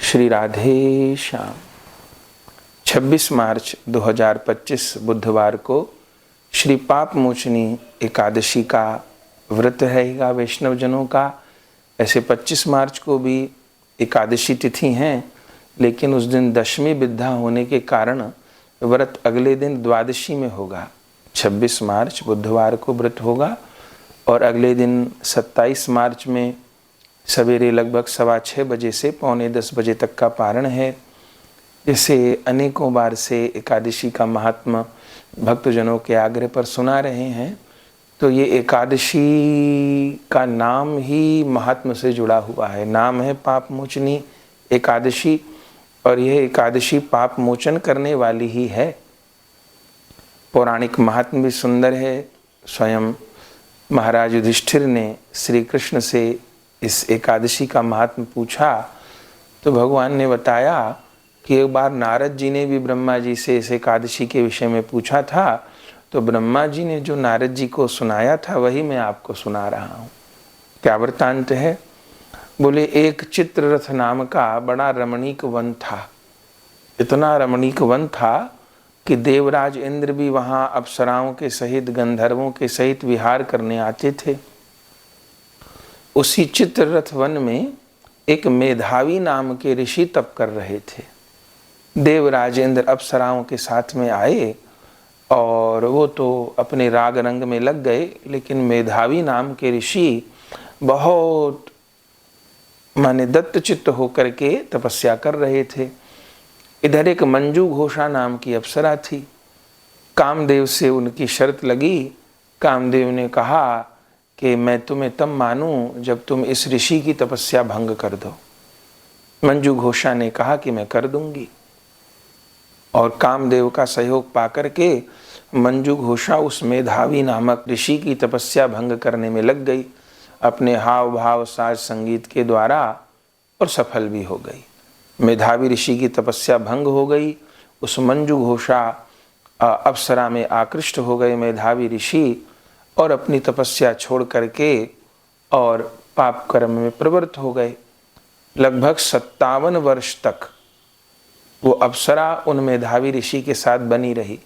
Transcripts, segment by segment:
श्री राधे श्याम। 26 मार्च 2025 बुधवार को श्री पाप मोचनी एकादशी का व्रत रहेगा वैष्णव जनों का। ऐसे 25 मार्च को भी एकादशी तिथि हैं, लेकिन उस दिन दशमी विद्या होने के कारण व्रत अगले दिन द्वादशी में होगा। 26 मार्च बुधवार को व्रत होगा और अगले दिन 27 मार्च में सवेरे लगभग 6:15 बजे से 9:45 बजे तक का पारण है। जैसे अनेकों बार से एकादशी का महात्मा भक्तजनों के आग्रह पर सुना रहे हैं, तो ये एकादशी का नाम ही महात्मा से जुड़ा हुआ है। नाम है पाप मोचनी एकादशी और यह एकादशी पाप मोचन करने वाली ही है। पौराणिक महात्मा भी सुंदर है। स्वयं महाराज युधिष्ठिर ने श्री कृष्ण से इस एकादशी का महात्म पूछा, तो भगवान ने बताया कि एक बार नारद जी ने भी ब्रह्मा जी से इस एकादशी के विषय में पूछा था, तो ब्रह्मा जी ने जो नारद जी को सुनाया था वही मैं आपको सुना रहा हूँ। क्या वृत्तांत है? बोले, एक चित्ररथ नाम का बड़ा रमणीक वन था। इतना रमणीक वन था कि देवराज इंद्र भी वहाँ अप्सराओं के सहित गंधर्वों के सहित विहार करने आते थे। उसी चित्ररथ वन में एक मेधावी नाम के ऋषि तप कर रहे थे। देवराज इंद्र अप्सराओं के साथ में आए और वो तो अपने राग रंग में लग गए, लेकिन मेधावी नाम के ऋषि बहुत माने दत्तचित्त होकर के तपस्या कर रहे थे। इधर एक मंजू घोषा नाम की अप्सरा थी। कामदेव से उनकी शर्त लगी। कामदेव ने कहा कि मैं तुम्हें तब मानूं जब तुम इस ऋषि की तपस्या भंग कर दो। मंजू घोषा ने कहा कि मैं कर दूंगी, और कामदेव का सहयोग पाकर के मंजू घोषा उस मेधावी नामक ऋषि की तपस्या भंग करने में लग गई, अपने हाव भाव साज संगीत के द्वारा, और सफल भी हो गई। मेधावी ऋषि की तपस्या भंग हो गई। उस मंजू घोषा अप्सरा में आकृष्ट हो गए मेधावी ऋषि, और अपनी तपस्या छोड़ करके और पाप कर्म में प्रवृत्त हो गए। लगभग 57 वर्ष तक वो अप्सरा उन मेधावी ऋषि के साथ बनी रही।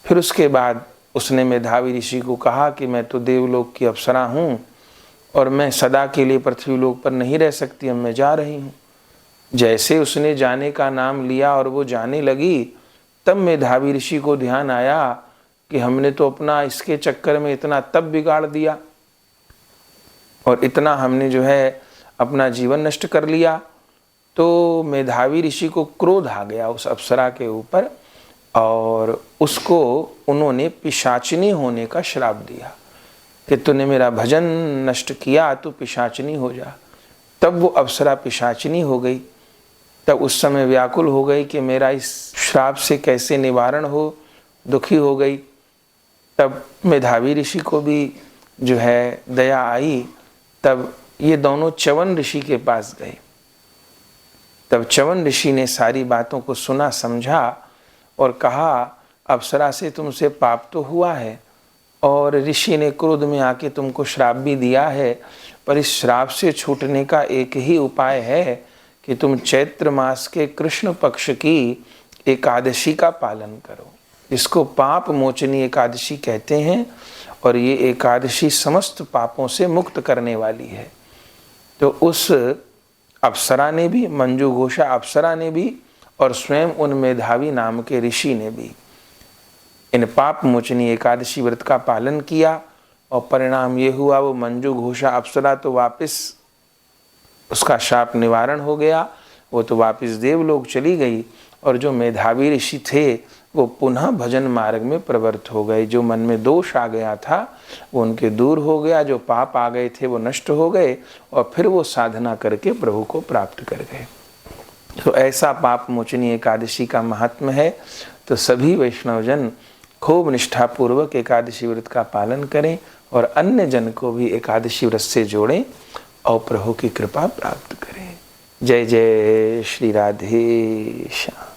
फिर उसके बाद उसने मेधावी ऋषि को कहा कि मैं तो देवलोक की अप्सरा हूँ और मैं सदा के लिए पृथ्वीलोक पर नहीं रह सकती, अब मैं जा रही हूँ। जैसे उसने जाने का नाम लिया और वो जाने लगी, तब मेधावी ऋषि को ध्यान आया कि हमने तो अपना इसके चक्कर में इतना तप बिगाड़ दिया और इतना हमने जो है अपना जीवन नष्ट कर लिया। तो मेधावी ऋषि को क्रोध आ गया उस अप्सरा के ऊपर, और उसको उन्होंने पिशाचिनी होने का श्राप दिया कि तूने मेरा भजन नष्ट किया तो पिशाचिनी हो जा। तब वो अप्सरा पिशाचिनी हो गई। तब उस समय व्याकुल हो गई कि मेरा इस श्राप से कैसे निवारण हो, दुखी हो गई। तब मेधावी ऋषि को भी जो है दया आई। तब ये दोनों च्यवन ऋषि के पास गए। तब च्यवन ऋषि ने सारी बातों को सुना समझा और कहा, अप्सरा से तुमसे पाप तो हुआ है और ऋषि ने क्रोध में आके तुमको श्राप भी दिया है, पर इस श्राप से छूटने का एक ही उपाय है कि तुम चैत्र मास के कृष्ण पक्ष की एकादशी का पालन करो। इसको पाप मोचनी एकादशी कहते हैं और ये एकादशी समस्त पापों से मुक्त करने वाली है। तो उस अप्सरा ने भी, मंजू घोषा अप्सरा ने भी, और स्वयं उन मेधावी नाम के ऋषि ने भी इन पाप मोचनी एकादशी व्रत का पालन किया, और परिणाम ये हुआ वो मंजू घोषा अप्सरा तो वापस उसका शाप निवारण हो गया, वो तो वापस देवलोक चली गई, और जो मेधावी ऋषि थे वो पुनः भजन मार्ग में प्रवृत्त हो गए। जो मन में दोष आ गया था वो उनके दूर हो गया, जो पाप आ गए थे वो नष्ट हो गए, और फिर वो साधना करके प्रभु को प्राप्त कर गए। तो ऐसा पाप मोचनी एकादशी का महात्म्य है। तो सभी वैष्णवजन खूब निष्ठापूर्वक एकादशी व्रत का पालन करें और अन्य जन को भी एकादशी व्रत से जोड़ें और प्रभु की कृपा प्राप्त करें। जय जय श्री राधे श्याम।